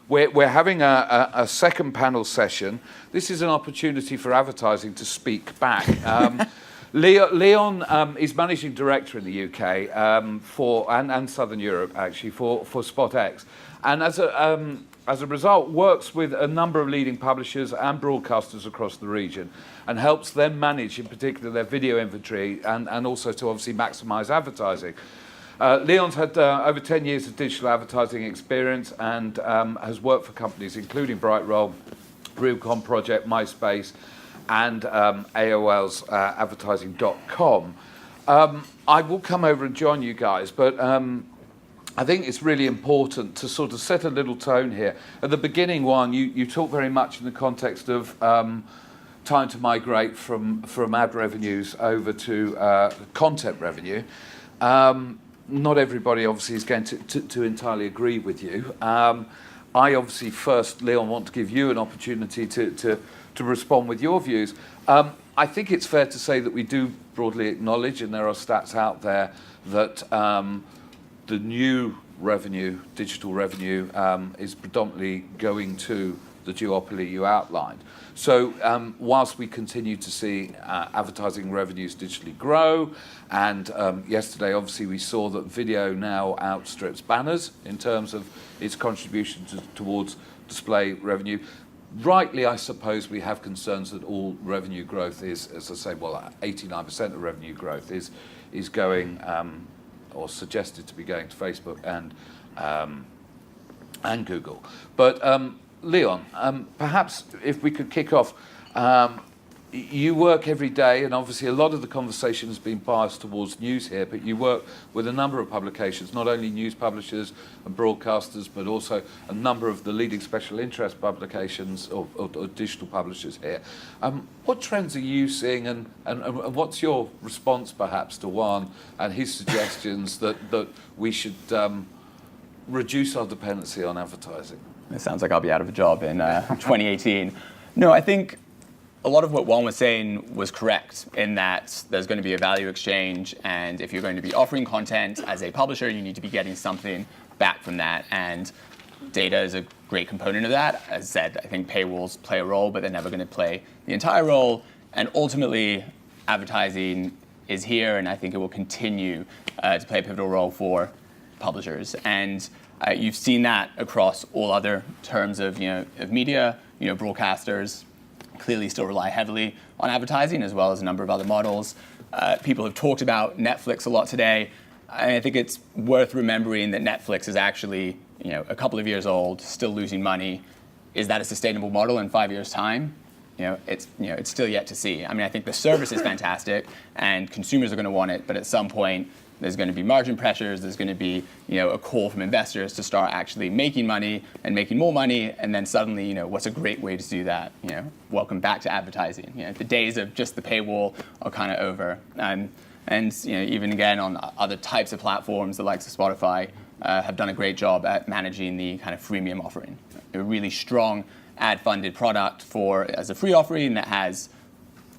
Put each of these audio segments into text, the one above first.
we're having a second panel session. This is an opportunity for advertising to speak back. Leon is managing director in the UK and Southern Europe actually for SpotX, and as a result works with a number of leading publishers and broadcasters across the region, and helps them manage in particular their video inventory and also to obviously maximise advertising. Leon's had over 10 years of digital advertising experience and has worked for companies including Brightroll, Rubicon Project, MySpace, and AOL's advertising.com. I will come over and join you guys, but I think it's really important to sort of set a little tone here. At the beginning, Juan, you talk very much in the context of time to migrate from ad revenues over to content revenue. Not everybody obviously is going to entirely agree with you. I obviously first, Leon, want to give you an opportunity to respond with your views. I think it's fair to say that we do broadly acknowledge, and there are stats out there, that the new revenue, digital revenue, is predominantly going to the duopoly you outlined. So whilst we continue to see advertising revenues digitally grow, and yesterday obviously we saw that video now outstrips banners in terms of its contribution towards display revenue. Rightly, I suppose we have concerns that all revenue growth is, as I say, well, 89% of revenue growth is going or suggested to be going to Facebook and Google. But Leon, perhaps if we could kick off, you work every day, and obviously a lot of the conversation has been biased towards news here, but you work with a number of publications, not only news publishers and broadcasters, but also a number of the leading special interest publications or digital publishers here. What trends are you seeing, and what's your response perhaps to Juan and his suggestions that we should reduce our dependency on advertising? It sounds like I'll be out of a job in 2018. No, I think a lot of what Juan was saying was correct in that there's going to be a value exchange, and if you're going to be offering content as a publisher, you need to be getting something back from that, and data is a great component of that. As I said, I think paywalls play a role, but they're never going to play the entire role, and ultimately advertising is here, and I think it will continue to play a pivotal role for publishers. And you've seen that across all other terms of media. Broadcasters clearly still rely heavily on advertising, as well as a number of other models. People have talked about Netflix a lot today. I think it's worth remembering that Netflix is actually a couple of years old, still losing money. Is that a sustainable model in 5 years' time? It's still yet to see. I mean, I think the service is fantastic, and consumers are going to want it, but at some point, there's going to be margin pressures, there's going to be a call from investors to start actually making money and making more money, and then suddenly, what's a great way to do that? Welcome back to advertising. The days of just the paywall are kind of over. And even again on other types of platforms, the likes of Spotify have done a great job at managing the kind of freemium offering. A really strong ad-funded product as a free offering that has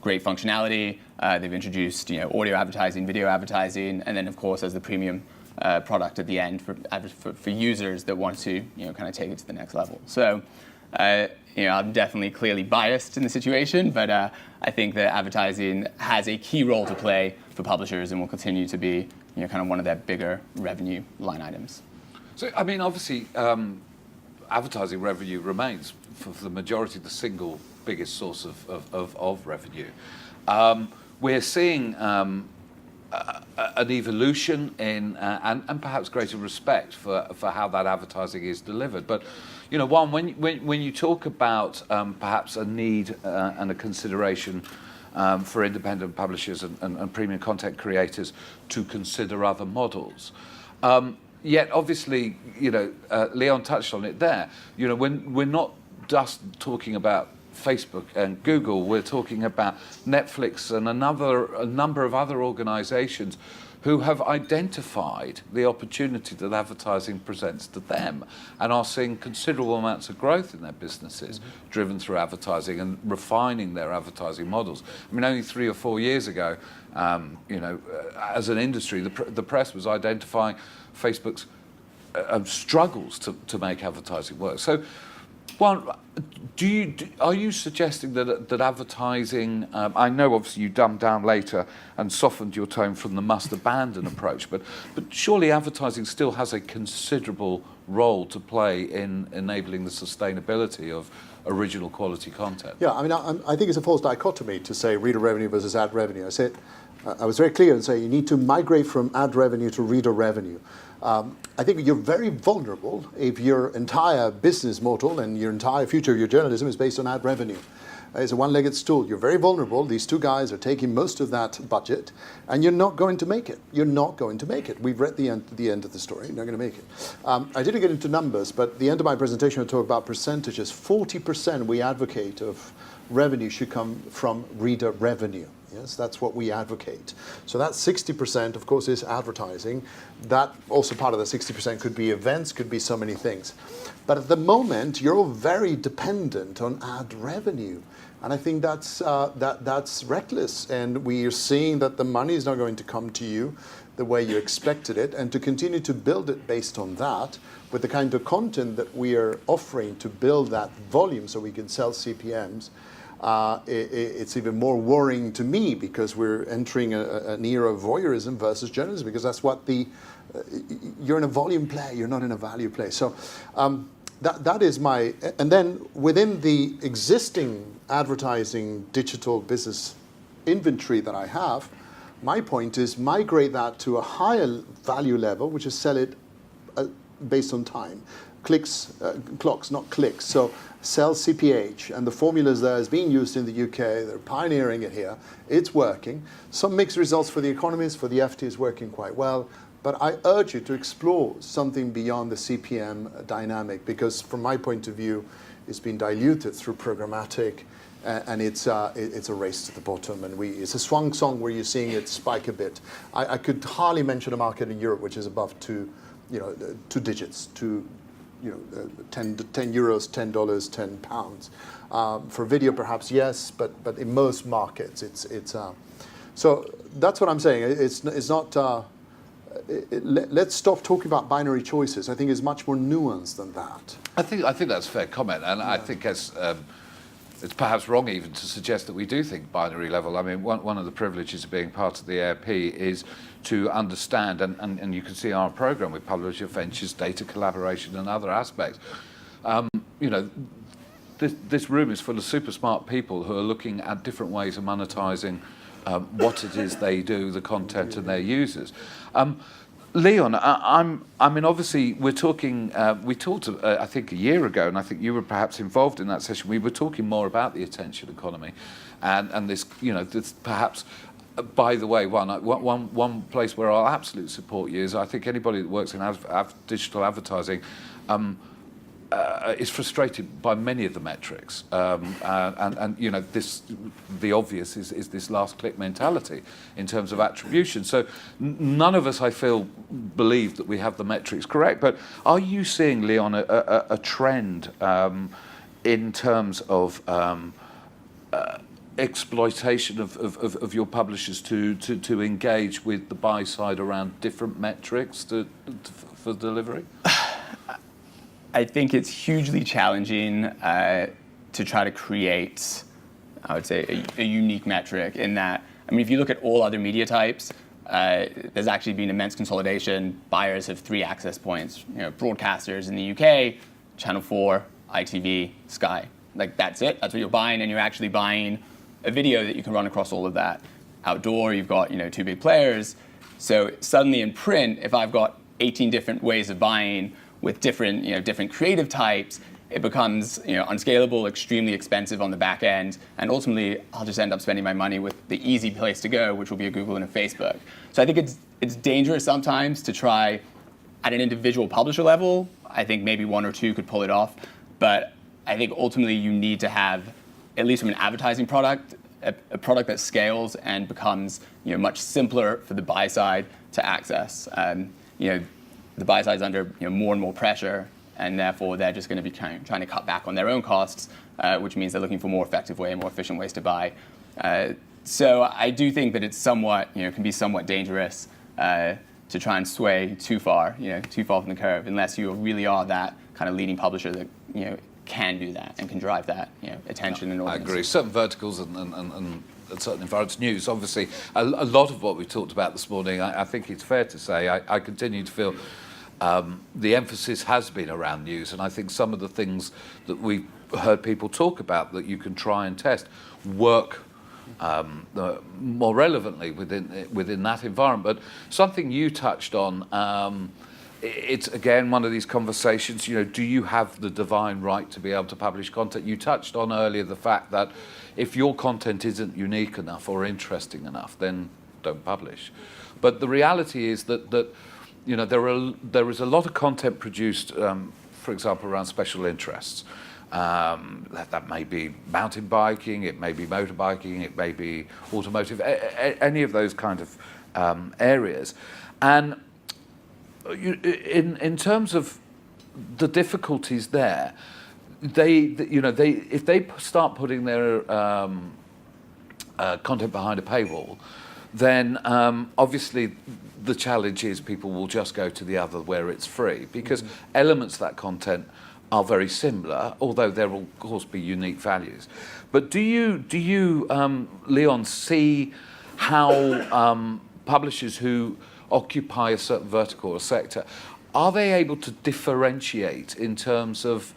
great functionality. They've introduced audio advertising, video advertising, and then of course as the premium product at the end for users that want to kind of take it to the next level. So I'm definitely clearly biased in the situation, but I think that advertising has a key role to play for publishers and will continue to be kind of one of their bigger revenue line items. So I mean, obviously, advertising revenue remains for the majority the single biggest source of revenue. We're seeing an evolution in and perhaps greater respect for how that advertising is delivered. But Juan, when you talk about perhaps a need and a consideration for independent publishers and premium content creators to consider other models. Yet obviously, Leon touched on it there. When we're not just talking about Facebook and Google, we're talking about Netflix and a number of other organizations who have identified the opportunity that advertising presents to them and are seeing considerable amounts of growth in their businesses driven through advertising and refining their advertising models. I mean, only 3 or 4 years ago, as an industry, the press was identifying Facebook's struggles to make advertising work. So, one, are you suggesting that advertising? I know obviously you dumbed down later and softened your tone from the must abandon approach, but surely advertising still has a considerable role to play in enabling the sustainability of original quality content. Yeah, I mean, I think it's a false dichotomy to say reader revenue versus ad revenue. I was very clear in saying you need to migrate from ad revenue to reader revenue. I think you're very vulnerable if your entire business model and your entire future of your journalism is based on ad revenue. It's a one-legged stool. You're very vulnerable. These two guys are taking most of that budget, and you're not going to make it. You're not going to make it. We've read the end of the story. You're not going to make it. I didn't get into numbers, but at the end of my presentation, I talk about percentages. 40% we advocate of revenue should come from reader revenue. Yes, that's what we advocate. So that 60%, of course, is advertising. That also part of the 60% could be events, could be so many things. But at the moment, you're all very dependent on ad revenue. And I think that's reckless. And we are seeing that the money is not going to come to you the way you expected it. And to continue to build it based on that, with the kind of content that we are offering to build that volume so we can sell CPMs, it's even more worrying to me because we're entering an era of voyeurism versus journalism, because that's what you're in a volume play, you're not in a value play. So that is my, and then within the existing advertising digital business inventory that I have, my point is migrate that to a higher value level, which is sell it based on time. Clocks, not clicks. So sell CPH, and the formulas there is being used in the UK. They're pioneering it here. It's working. Some mixed results for the economies. For the FT, is working quite well. But I urge you to explore something beyond the CPM dynamic, because from my point of view, it's been diluted through programmatic, and it's a race to the bottom. And it's a swan song where you're seeing it spike a bit. I could hardly mention a market in Europe which is above two digits, 10 euros, $10, 10 pounds. For video, perhaps yes, but in most markets, it's. So that's what I'm saying. It's not. Let's stop talking about binary choices. I think it's much more nuanced than that. I think that's a fair comment, and I think it's perhaps wrong even to suggest that we do think binary level. I mean, one of the privileges of being part of the ARP is to understand, and you can see our program with publisher ventures, data collaboration, and other aspects. This room is full of super smart people who are looking at different ways of monetizing what it is they do, the content, and their users. Leon, I mean, obviously, we're talking. We talked, I think, a year ago, and I think you were perhaps involved in that session. We were talking more about the attention economy, and this, this perhaps. By the way, one place where I'll absolutely support you is I think anybody that works in digital advertising is frustrated by many of the metrics, and the obvious is this last click mentality in terms of attribution. So none of us, I feel, believe that we have the metrics correct. But are you seeing, Leon, a trend in terms of exploitation of your publishers to engage with the buy side around different metrics for delivery? I think it's hugely challenging to try to create, I would say, a unique metric in that. I mean, if you look at all other media types, there's actually been immense consolidation. Buyers have 3 access points. Broadcasters in the UK, Channel 4, ITV, Sky. Like, that's it. That's what you're buying, and you're actually buying a video that you can run across all of that. Outdoor, you've got 2 big players. So suddenly in print, if I've got 18 different ways of buying with different creative types, it becomes unscalable, extremely expensive on the back end, and ultimately I'll just end up spending my money with the easy place to go, which will be a Google and a Facebook. So I think it's dangerous sometimes to try at an individual publisher level. I think maybe 1 or 2 could pull it off, but I think ultimately you need to have, at least from an advertising product, a product that scales and becomes much simpler for the buy side to access. The buy side's under more and more pressure, and therefore they're just going to be trying to cut back on their own costs, which means they're looking for more effective way, more efficient ways to buy. So I do think that it's somewhat, can be somewhat dangerous to try and sway too far, too far from the curve, unless you really are that kind of leading publisher that can do that and can drive that attention and I audience. agree. Certain verticals and certain environments, news, obviously, a lot of what we talked about this morning, I think it's fair to say, I continue to feel the emphasis has been around news, and I think some of the things that we've heard people talk about that you can try and test work more relevantly within that environment. But something you touched on, it's again one of these conversations, do you have the divine right to be able to publish content? You touched on earlier the fact that if your content isn't unique enough or interesting enough, then don't publish. But the reality is that there is a lot of content produced, for example, around special interests. That may be mountain biking, it may be motorbiking, it may be automotive, any of those kind of areas. And in terms of the difficulties there, if they start putting their content behind a paywall, then obviously the challenge is people will just go to the other where it's free, because elements of that content are very similar, although there will of course be unique values. But do you Leon, see how publishers who occupy a certain vertical or sector, are they able to differentiate in terms of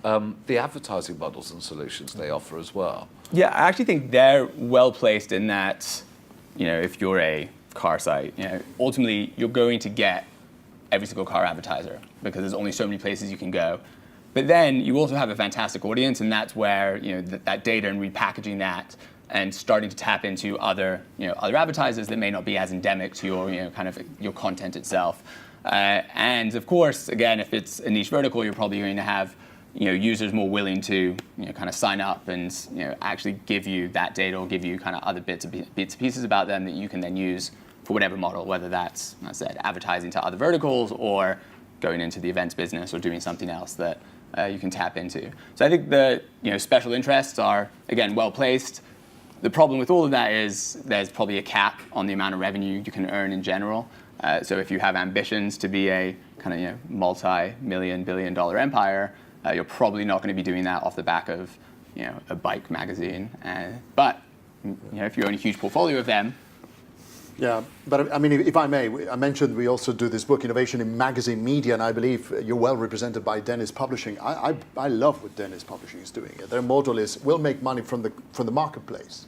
the advertising models and solutions they offer as well? Yeah, I actually think they're well placed in that, if you're a car site, ultimately you're going to get every single car advertiser because there's only so many places you can go. But then you also have a fantastic audience, and that's where that data and repackaging that and starting to tap into other other advertisers that may not be as endemic to your kind of your content itself. And of course, again, if it's a niche vertical, you're probably going to have users more willing to kind of sign up and actually give you that data or give you kind of other bits and pieces about them that you can then use for whatever model, whether that's, as I said, advertising to other verticals or going into the events business or doing something else that you can tap into. So I think the special interests are, again, well placed. The problem with all of that is there's probably a cap on the amount of revenue you can earn in general. So if you have ambitions to be a kind of multi-million, billion-dollar empire, you're probably not going to be doing that off the back of a bike magazine. But if you own a huge portfolio of them. Yeah, but I mean, if I may, I mentioned we also do this book, Innovation in Magazine Media, and I believe you're well represented by Dennis Publishing. I love what Dennis Publishing is doing. Their model is, we'll make money from the marketplace.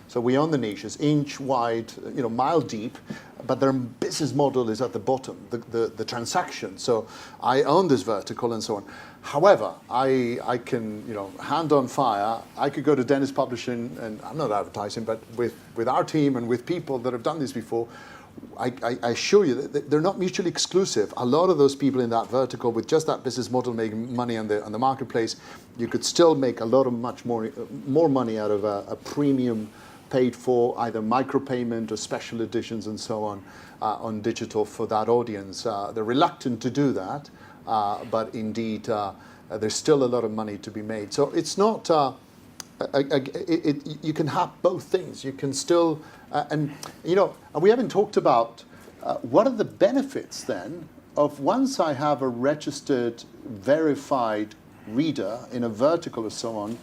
So we own the niches, inch wide, mile deep, but their business model is at the bottom, the transaction. So I own this vertical and so on. However, I can, hand on fire, I could go to Dennis Publishing, and I'm not advertising, but with our team and with people that have done this before, I assure you that they're not mutually exclusive. A lot of those people in that vertical with just that business model making money on the marketplace, you could still make a lot of much more money out of a premium paid for either micropayment or special editions and so on digital for that audience. They're reluctant to do that, but indeed there's still a lot of money to be made. So it's not, you can have both things. You can still, and we haven't talked about what are the benefits then of once I have a registered, verified reader in a vertical or so on,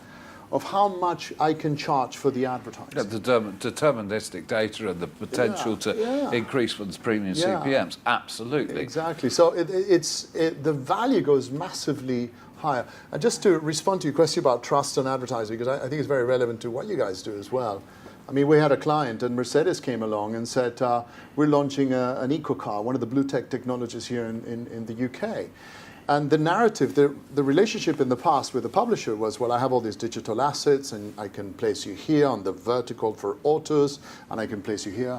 of how much I can charge for the advertising. Yeah, the deterministic data and the potential to increase one's premium CPMs, absolutely. Exactly. So the value goes massively higher. And just to respond to your question about trust and advertising, because I think it's very relevant to what you guys do as well. I mean, we had a client, and Mercedes came along and said, we're launching an eco car, one of the blue tech technologies here in the UK. And the narrative, the relationship in the past with the publisher was, well, I have all these digital assets and I can place you here on the vertical for autos and I can place you here.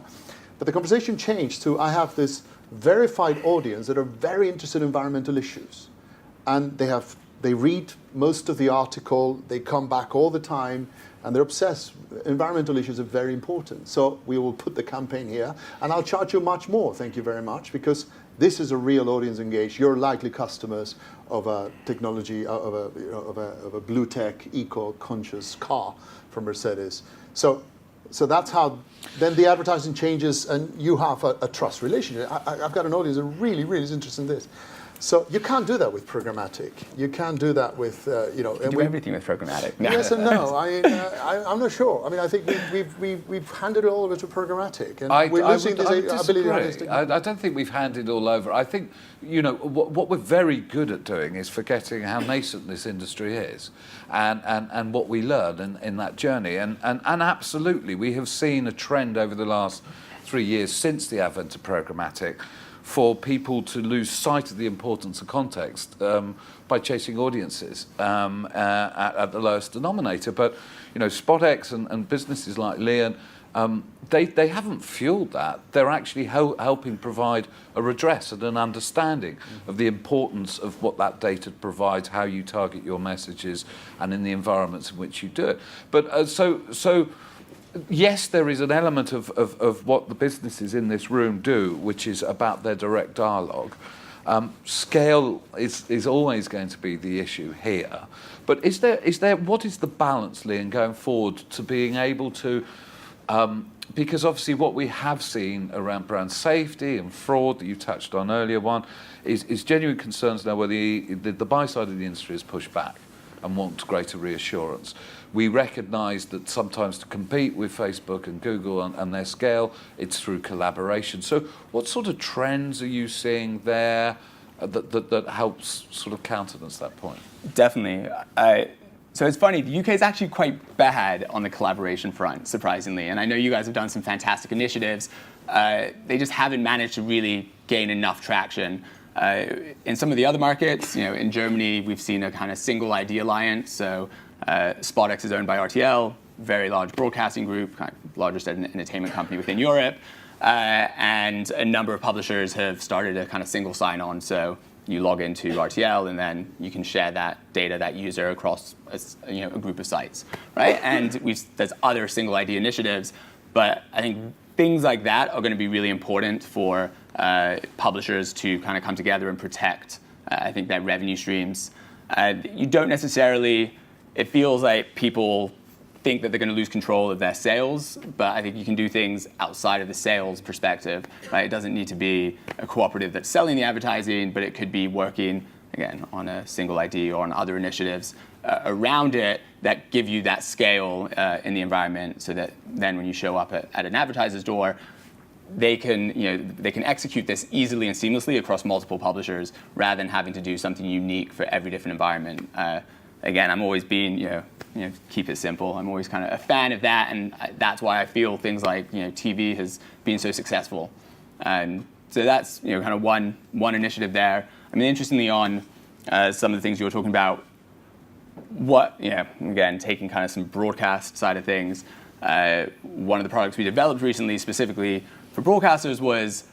But the conversation changed to, I have this verified audience that are very interested in environmental issues. And they read most of the article, they come back all the time, and they're obsessed. Environmental issues are very important. So we will put the campaign here, and I'll charge you much more, thank you very much, because this is a real audience engaged. You're likely customers of a technology, of a blue tech, eco-conscious car from Mercedes. So So that's how then the advertising changes, and you have a trust relationship. I've got an audience that really, really is interested in this. So you can't do that with programmatic. You can't do that with You do everything with programmatic. No. Yes and no. I'm not sure. I mean, I think we've handed it all over to programmatic, and we're losing this ability. I don't think we've handed it all over. I think, what we're very good at doing is forgetting how nascent this industry is, and what we learn in that journey. And absolutely, we have seen a trend over the last 3 years since the advent of programmatic, for people to lose sight of the importance of context by chasing audiences at the lowest denominator. But SpotX and businesses like Leon, they haven't fueled that. They're actually helping provide a redress and an understanding of the importance of what that data provides, how you target your messages, and in the environments in which you do it. But so. Yes, there is an element of what the businesses in this room do, which is about their direct dialogue. Scale is always going to be the issue here. But what is the balance, Leon, going forward to being able to, because obviously what we have seen around brand safety and fraud that you touched on earlier, is genuine concerns now where the buy side of the industry has pushed back and wants greater reassurance. We recognise that sometimes to compete with Facebook and Google and their scale, it's through collaboration. So what sort of trends are you seeing there that helps sort of countenance that point? Definitely. So it's funny, the UK is actually quite bad on the collaboration front, surprisingly. And I know you guys have done some fantastic initiatives. They just haven't managed to really gain enough traction. In some of the other markets, in Germany, we've seen a kind of single ID alliance. So SpotX is owned by RTL, very large broadcasting group, kind of largest entertainment company within Europe. And a number of publishers have started a kind of single sign-on. So you log into RTL, and then you can share that data, that user, across a group of sites, right? And there's other single ID initiatives, but I think things like that are going to be really important for publishers to kind of come together and protect, I think, their revenue streams. You don't necessarily, it feels like people think that they're going to lose control of their sales, but I think you can do things outside of the sales perspective, right? It doesn't need to be a cooperative that's selling the advertising, but it could be working, again, on a single ID or on other initiatives around it that give you that scale in the environment, so that then when you show up at an advertiser's door, they can execute this easily and seamlessly across multiple publishers rather than having to do something unique for every different environment. Again, I'm always being, keep it simple. I'm always kind of a fan of that, and that's why I feel things like, TV has been so successful. And so that's, kind of one initiative there. I mean, interestingly, on some of the things you were talking about, again, taking kind of some broadcast side of things, one of the products we developed recently specifically for broadcasters was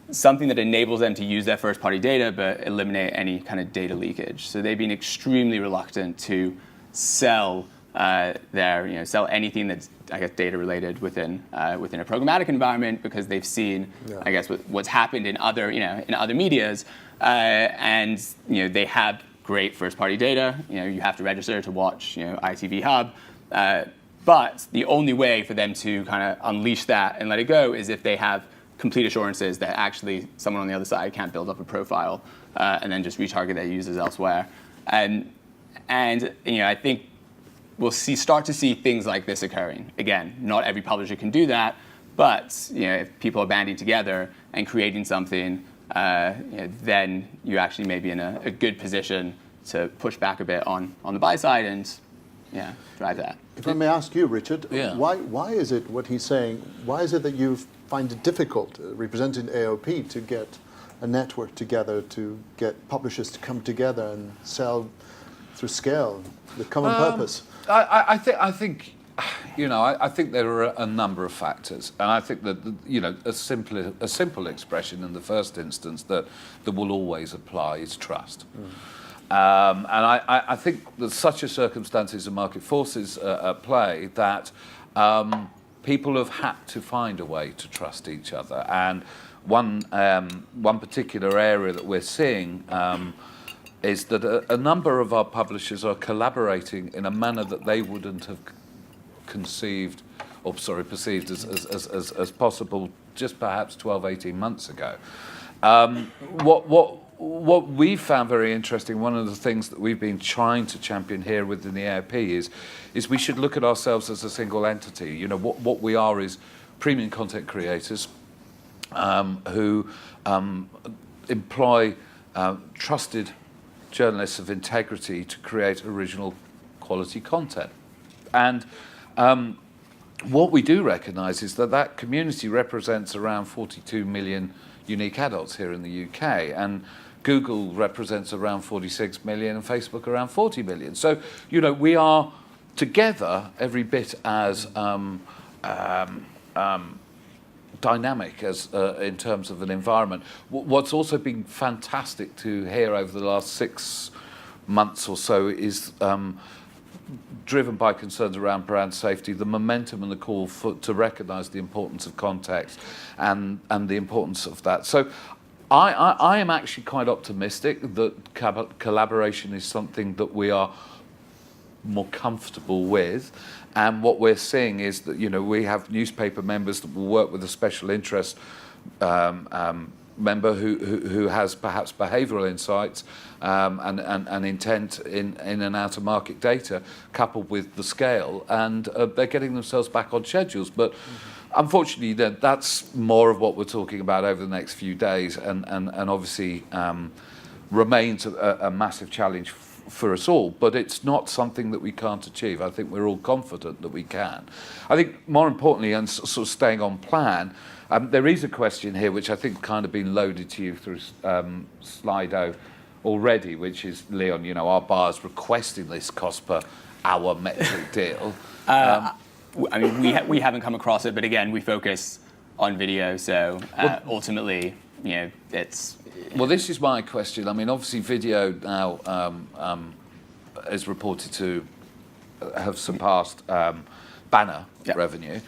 something that enables them to use their first-party data but eliminate any kind of data leakage. So they've been extremely reluctant to sell sell anything that's, I guess, data-related within a programmatic environment, because they've seen, I guess, what's happened in other medias, and they have great first-party data. You have to register to watch ITV Hub. But the only way for them to kind of unleash that and let it go is if they have complete assurances that actually someone on the other side can't build up a profile and then just retarget their users elsewhere. And I think we'll start to see things like this occurring. Again, not every publisher can do that, but if people are banding together and creating something, then you actually may be in a good position to push back a bit on the buy side and drive that. If I may ask you, Richard, Yeah. why is it what he's saying? Why is it that you find it difficult representing AOP to get a network together, to get publishers to come together and sell through scale with common purpose? I think there are a number of factors, and I think that a simple expression in the first instance that will always apply is trust. And I think that such a circumstances and market forces at play that people have had to find a way to trust each other. And one particular area that we're seeing is that a number of our publishers are collaborating in a manner that they wouldn't have conceived or sorry, perceived as possible just perhaps 12, 18 months ago. What we found very interesting, one of the things that we've been trying to champion here within the AOP is we should look at ourselves as a single entity. You know, what we are is premium content creators who employ trusted journalists of integrity to create original quality content. And what we do recognise is that community represents around 42 million unique adults here in the UK, and Google represents around 46 million and Facebook around 40 million. So, you know, we are together every bit as dynamic as in terms of an environment. What's also been fantastic to hear over the last 6 months or so is driven by concerns around brand safety, the momentum and the call to recognise the importance of context and the importance of that. So I am actually quite optimistic that collaboration is something that we are more comfortable with. And what we're seeing is that, you know, we have newspaper members that will work with a special interest member who has perhaps behavioural insights and intent in and out of market data coupled with the scale, and they're getting themselves back on schedules. But unfortunately, that's more of what we're talking about over the next few days, and obviously remains a massive challenge for us all, but it's not something that we can't achieve. I think we're all confident that we can. I think more importantly, and sort of staying on plan, there is a question here which I think kind of been loaded to you through Slido already, which is, Leon, you know, are buyers requesting this cost per hour metric deal? I mean, we haven't come across it, but again, we focus on video, so ultimately, you know, it's... Well, this is my question. I mean, obviously video now is reported to have surpassed banner revenue.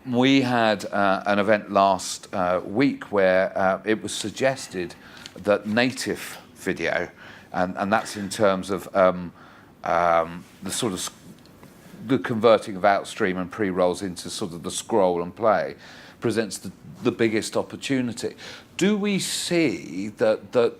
We had an event last week where it was suggested that native video, and that's in terms of the sort of the converting of outstream and pre-rolls into sort of the scroll and play, presents the biggest opportunity. Do we see that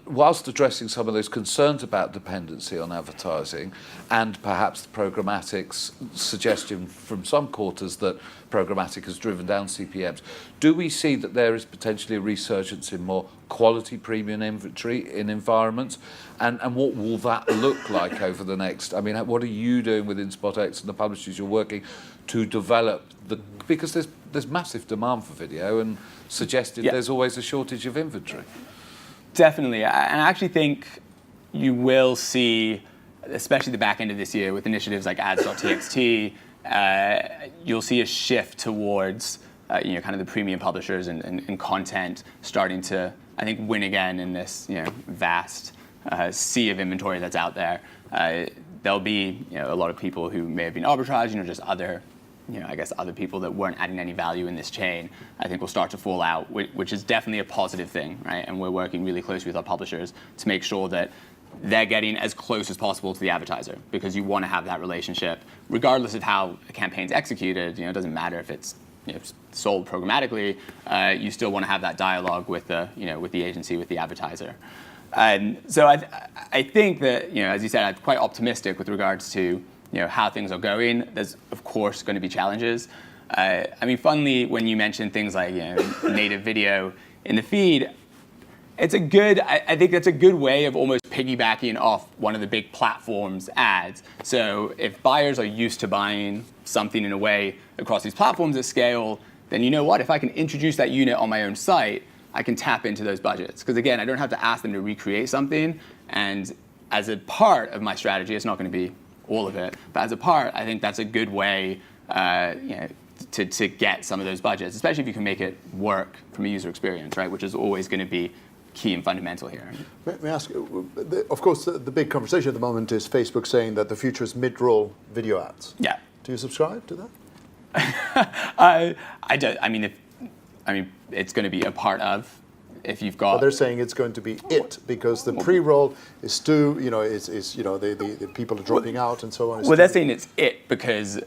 whilst addressing some of those concerns about dependency on advertising and perhaps the programmatic's suggestion from some quarters that programmatic has driven down CPMs, do we see that there is potentially a resurgence in more quality premium inventory in environments? And what will that look like over the next, I mean, what are you doing within SpotX and the publishers you're working to develop because there's massive demand for video and suggested there's always a shortage of inventory. Definitely, and I actually think you will see, especially the back end of this year with initiatives like ads.txt, you'll see a shift towards you know, kind of the premium publishers and content starting to, I think, win again in this, you know, vast sea of inventory that's out there. There'll be, you know, a lot of people who may have been arbitraging or just other, you know, I guess other people that weren't adding any value in this chain, I think will start to fall out, which is definitely a positive thing, right? And we're working really closely with our publishers to make sure that they're getting as close as possible to the advertiser, because you want to have that relationship, regardless of how a campaign's executed. You know, it doesn't matter if it's, you know, sold programmatically. You still want to have that dialogue with the, you know, with the agency, with the advertiser. And so I think that, you know, as you said, I'm quite optimistic with regards to, you know, how things are going. There's, of course, going to be challenges. I mean, funnily, when you mentioned things like, you know, native video in the feed, it's a good, I think that's a good way of almost piggybacking off one of the big platforms' ads. So if buyers are used to buying something in a way across these platforms at scale, then you know what? If I can introduce that unit on my own site, I can tap into those budgets. Because again, I don't have to ask them to recreate something. And as a part of my strategy, it's not going to be all of it, but as a part, I think that's a good way, you know, to get some of those budgets, especially if you can make it work from a user experience, right? Which is always going to be key and fundamental here. May I ask, of course, the big conversation at the moment is Facebook saying that the future is mid-roll video ads. Yeah. Do you subscribe to that? I don't. I mean, it's going to be a part of. If you've got, but they're saying it's going to be it because the pre-roll is too, you know, is you know the people are dropping out and so on. Well, they're saying it's it because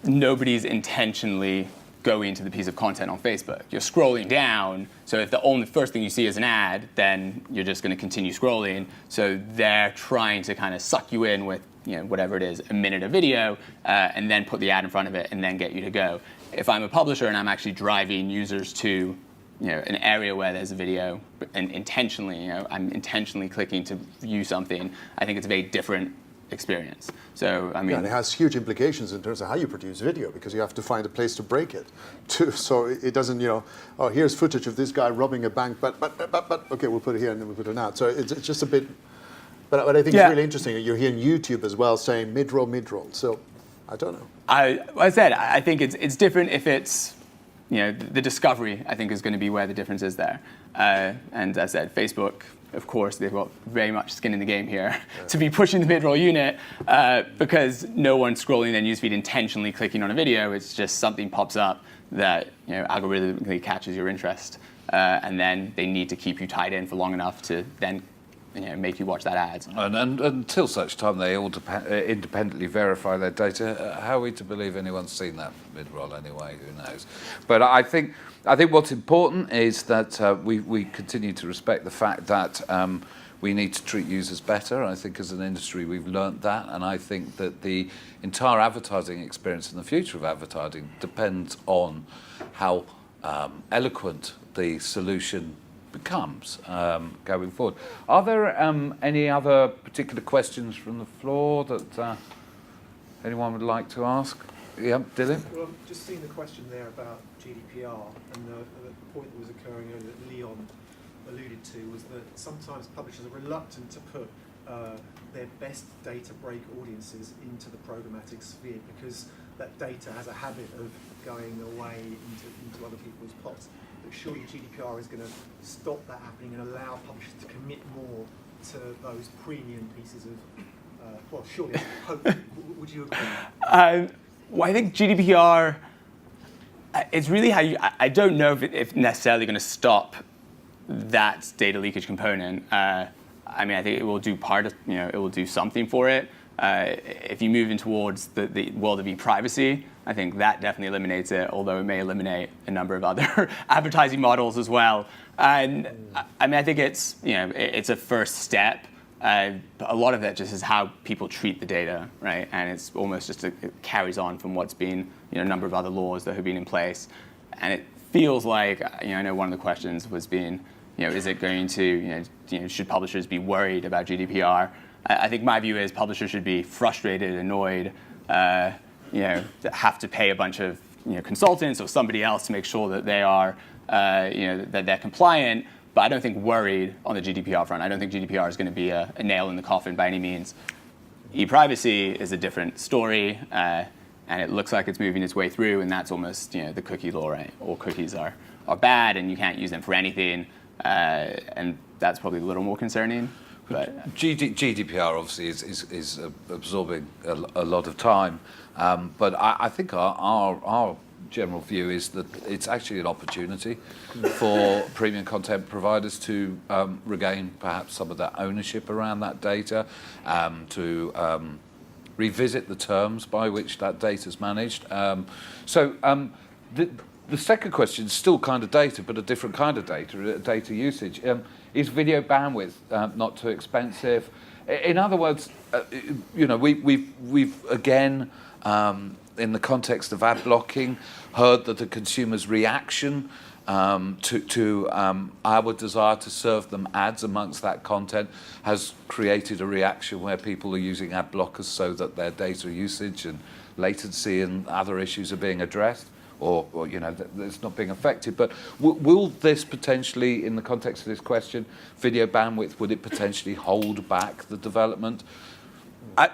nobody's intentionally going to the piece of content on Facebook. You're scrolling down, so if the only first thing you see is an ad, then you're just going to continue scrolling. So they're trying to kind of suck you in with whatever it is, a minute of video, and then put the ad in front of it, and then get you to go. If I'm a publisher and I'm actually driving users to an area where there's a video, and intentionally, I'm intentionally clicking to view something, I think it's a very different experience. So I mean, and it has huge implications in terms of how you produce video, because you have to find a place to break it, too. So it doesn't, oh, here's footage of this guy robbing a bank, but okay, we'll put it here and then we'll put it out. So it's just a bit. But I think it's really interesting. You're hearing YouTube as well saying mid-roll. So I don't know. I said I think it's different if it's the discovery. I think is going to be where the difference is there. And as I said, Facebook, of course, they've got very much skin in the game here to be pushing the mid-roll unit because no one's scrolling their newsfeed intentionally clicking on a video. It's just something pops up that algorithmically catches your interest, and then they need to keep you tied in for long enough to then make you watch that ad. And until such time they all independently verify their data, how are we to believe anyone's seen that mid-roll anyway? Who knows? But I think what's important is that we continue to respect the fact that we need to treat users better. I think as an industry we've learnt that, and I think that the entire advertising experience and the future of advertising depends on how eloquent the solution becomes going forward. Are there any other particular questions from the floor that anyone would like to ask? Yeah, Dylan? Well, I've just seen the question there about GDPR, and the point that was occurring earlier that Leon alluded to was that sometimes publishers are reluctant to put their best data break audiences into the programmatic sphere because that data has a habit of going away into other people's pots. But surely GDPR is going to stop that happening and allow publishers to commit more to those premium pieces of, well, surely, hopefully. Would you agree? Well, I think GDPR, it's really how I don't know if it's necessarily going to stop that data leakage component. I mean, I think it will do it will do something for it. If you move in towards the world of e-privacy, I think that definitely eliminates it, although it may eliminate a number of other advertising models as well. And I mean, I think it's it's a first step. A lot of that just is how people treat the data, right? And it's almost just it carries on from what's been a number of other laws that have been in place. And it feels like I know one of the questions was being is it going to should publishers be worried about GDPR? I think my view is publishers should be frustrated, annoyed, have to pay a bunch of consultants or somebody else to make sure that they are that they're compliant. But I don't think worried on the GDPR front. I don't think GDPR is going to be a nail in the coffin by any means. E-privacy is a different story, and it looks like it's moving its way through, and that's almost the cookie law, right? All cookies are bad, and you can't use them for anything, and that's probably a little more concerning. But GDPR obviously is absorbing a lot of time, but I think our general view is that it's actually an opportunity for premium content providers to regain perhaps some of that ownership around that data, to revisit the terms by which that data is managed. The second question is still kind of data, but a different kind of data usage. Is video bandwidth not too expensive? In other words, we've again, in the context of ad blocking, heard that the consumer's reaction to our desire to serve them ads amongst that content has created a reaction where people are using ad blockers so that their data usage and latency and other issues are being addressed. Or it's not being affected. But will this potentially, in the context of this question, video bandwidth, would it potentially hold back the development? I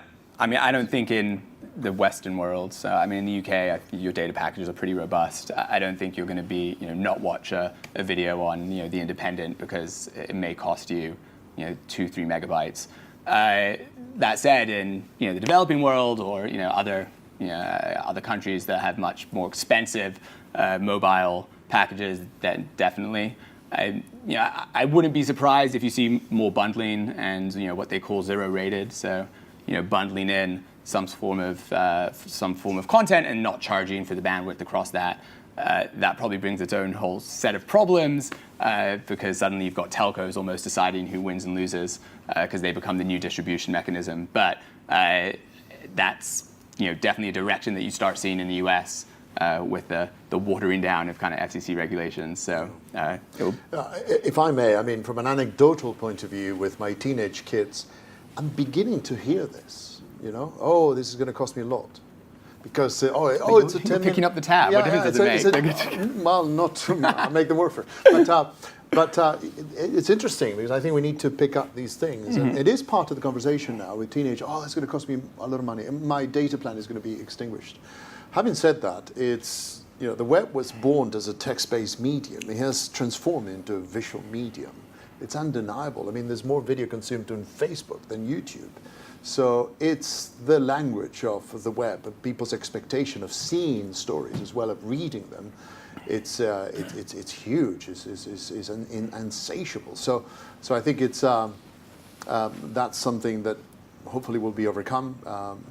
mean, I don't think in the Western world. So, I mean, in the UK, your data packages are pretty robust. I don't think you're going to be, not watch a video on, The Independent because it may cost you, 2-3 megabytes. That said, in the developing world or other countries that have much more expensive mobile packages, then definitely. I wouldn't be surprised if you see more bundling and what they call zero rated. So bundling in some form of content and not charging for the bandwidth across that. That probably brings its own whole set of problems because suddenly you've got telcos almost deciding who wins and loses because they become the new distribution mechanism. But that's definitely a direction that you start seeing in the US with the watering down of kind of FCC regulations. So, if I may, I mean, from an anecdotal point of view, with my teenage kids, I'm beginning to hear this. Oh, this is going to cost me a lot. Because it's a 10 picking up the tab. What difference does it make? Well, not to make them work for it. But it's interesting because I think we need to pick up these things. And it is part of the conversation now with teenage. Oh, it's going to cost me a lot of money. And my data plan is going to be extinguished. Having said that, it's the web was born as a text-based medium. It has transformed into a visual medium. It's undeniable. I mean, there's more video consumed on Facebook than YouTube. So it's the language of the web, and people's expectation of seeing stories as well as reading them. It's huge. It's insatiable. So I think it's that's something that hopefully will be overcome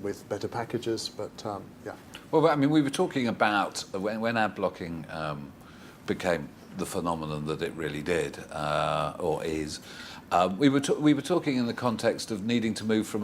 with better packages. But yeah. Well, I mean, we were talking about when ad blocking became the phenomenon that it really did or is. We were talking in the context of needing to move from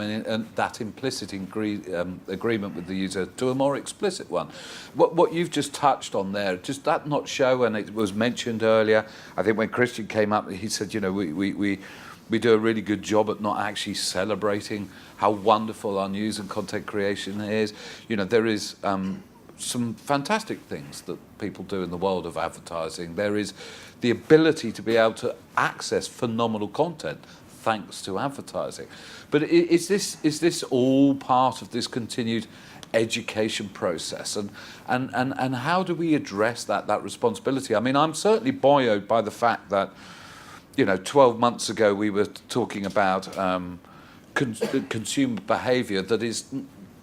that implicit agreement with the user to a more explicit one. What you've just touched on there, just that not show, and it was mentioned earlier. I think when Christian came up, he said, we do a really good job at not actually celebrating how wonderful our news and content creation is. There is some fantastic things that people do in the world of advertising. There is the ability to be able to access phenomenal content thanks to advertising. But is this all part of this continued education process? And how do we address that responsibility? I mean, I'm certainly buoyed by the fact that 12 months ago we were talking about consumer behaviour that is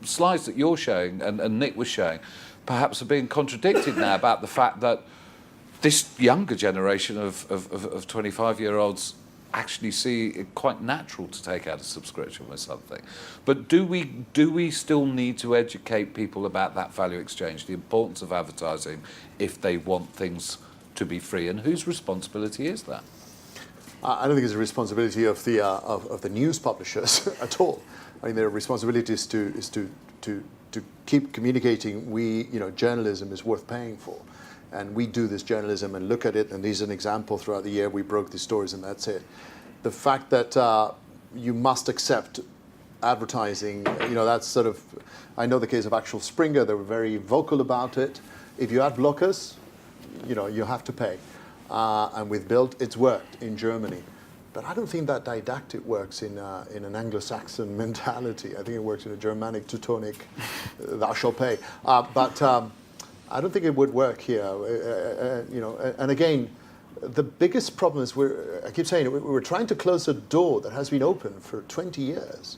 slides that you're showing and Nick was showing perhaps are being contradicted now about the fact that this younger generation of 25-year-olds actually see it quite natural to take out a subscription with something. But do we still need to educate people about that value exchange, the importance of advertising if they want things to be free, and whose responsibility is that? I don't think it's a responsibility of the news publishers at all. I mean, their responsibility is to keep communicating. Journalism is worth paying for, and we do this journalism and look at it. And this is an example throughout the year. We broke these stories, and that's it. The fact that you must accept advertising, that's sort of. I know the case of Axel Springer. They were very vocal about it. If you ad blockers, you have to pay. And with Bild, it's worked in Germany. But I don't think that didactic works in an Anglo-Saxon mentality. I think it works in a Germanic, Teutonic, thou shalt pay. But I don't think it would work here. And again, the biggest problem is I keep saying we're trying to close a door that has been open for 20 years.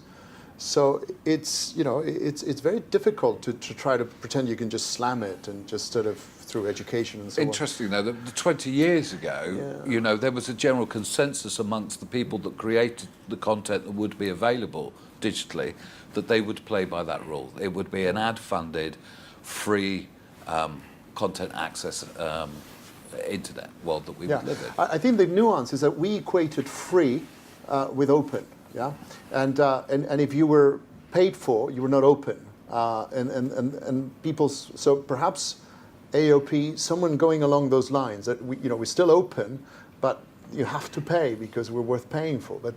So it's very difficult to try to pretend you can just slam it and just sort of through education and so Interesting, though, that 20 years ago, there was a general consensus amongst the people that created the content that would be available digitally that they would play by that rule. It would be an ad-funded, free content access internet world that we would live in. I think the nuance is that we equated free with open. Yeah, and if you were paid for, you were not open, and people. So perhaps AOP, someone going along those lines that we're still open, but you have to pay because we're worth paying for. But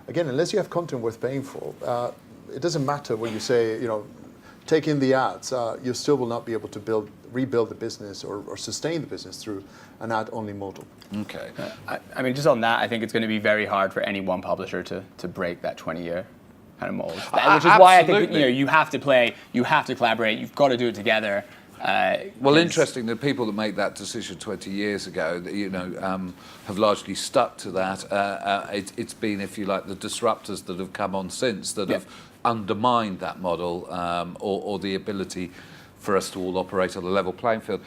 again, unless you have content worth paying for, it doesn't matter what you say. Take in the ads. You still will not be able to rebuild the business or sustain the business through an ad-only model. Okay. I mean, just on that, I think it's going to be very hard for any one publisher to break that 20-year kind of mold. Which is why I think you have to play, you have to collaborate, you've got to do it together. Well, interesting, the people that made that decision 20 years ago, have largely stuck to that. It's been, if you like, the disruptors that have come on since that have undermined that model or the ability for us to all operate on a level playing field.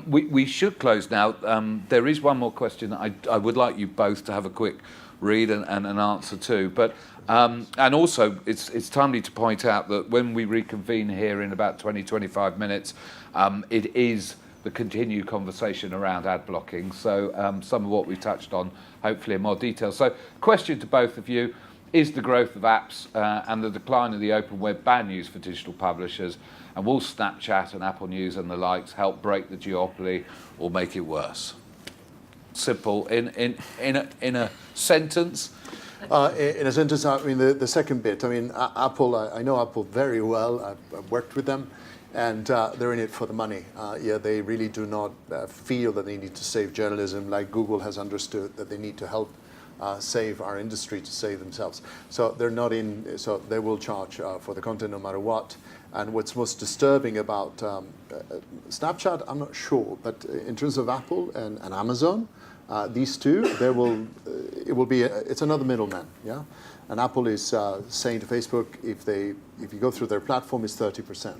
We should close now. There is one more question that I would like you both to have a quick read and an answer to. But and also, it's timely to point out that when we reconvene here in about 20-25 minutes, it is the continued conversation around ad blocking. So some of what we've touched on, hopefully in more detail. So question to both of you, is the growth of apps and the decline of the open web bad news for digital publishers? And will Snapchat and Apple News and the likes help break the duopoly or make it worse? Simple. In a sentence. In a sentence, I mean, the second bit, I mean, Apple, I know Apple very well. I've worked with them, and they're in it for the money. Yeah, they really do not feel that they need to save journalism like Google has understood that they need to help save our industry to save themselves. So they're not in, so they will charge for the content no matter what. And what's most disturbing about Snapchat, I'm not sure, but in terms of Apple and Amazon, these two, it's another middleman, yeah? And Apple is saying to Facebook, if you go through their platform, it's 30%.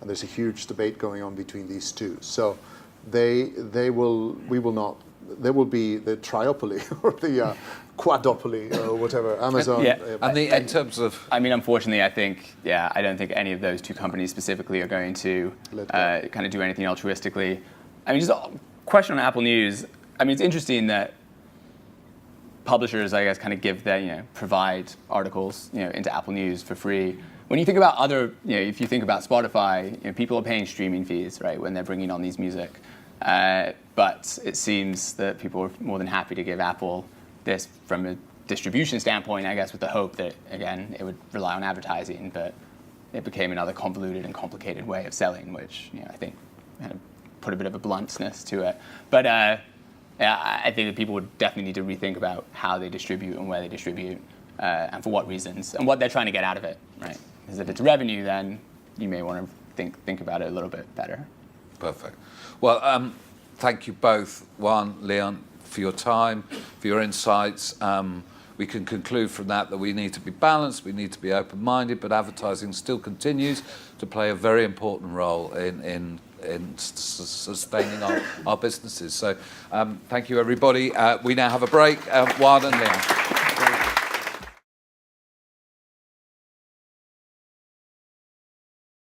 And there's a huge debate going on between these two. So there will be the triopoly or the quadopoly or whatever, Amazon. Yeah. And in terms of... I mean, unfortunately, I don't think any of those two companies specifically are going to kind of do anything altruistically. I mean, just a question on Apple News. I mean, it's interesting that publishers, I guess, kind of provide articles, into Apple News for free. When you think about if you think about Spotify, people are paying streaming fees, right, when they're bringing on these music. But it seems that people are more than happy to give Apple this from a distribution standpoint, I guess, with the hope that, again, it would rely on advertising, but it became another convoluted and complicated way of selling, which I think kind of put a bit of a bluntness to it. But I think that people would definitely need to rethink about how they distribute and where they distribute, and for what reasons, and what they're trying to get out of it, right? Because if it's revenue, then you may want to think about it a little bit better. Perfect. Well, thank you both, Juan, Leon, for your time, for your insights. We can conclude from that we need to be balanced, we need to be open-minded, but advertising still continues to play a very important role in sustaining our businesses. So thank you, everybody. We now have a break. Juan and Leon.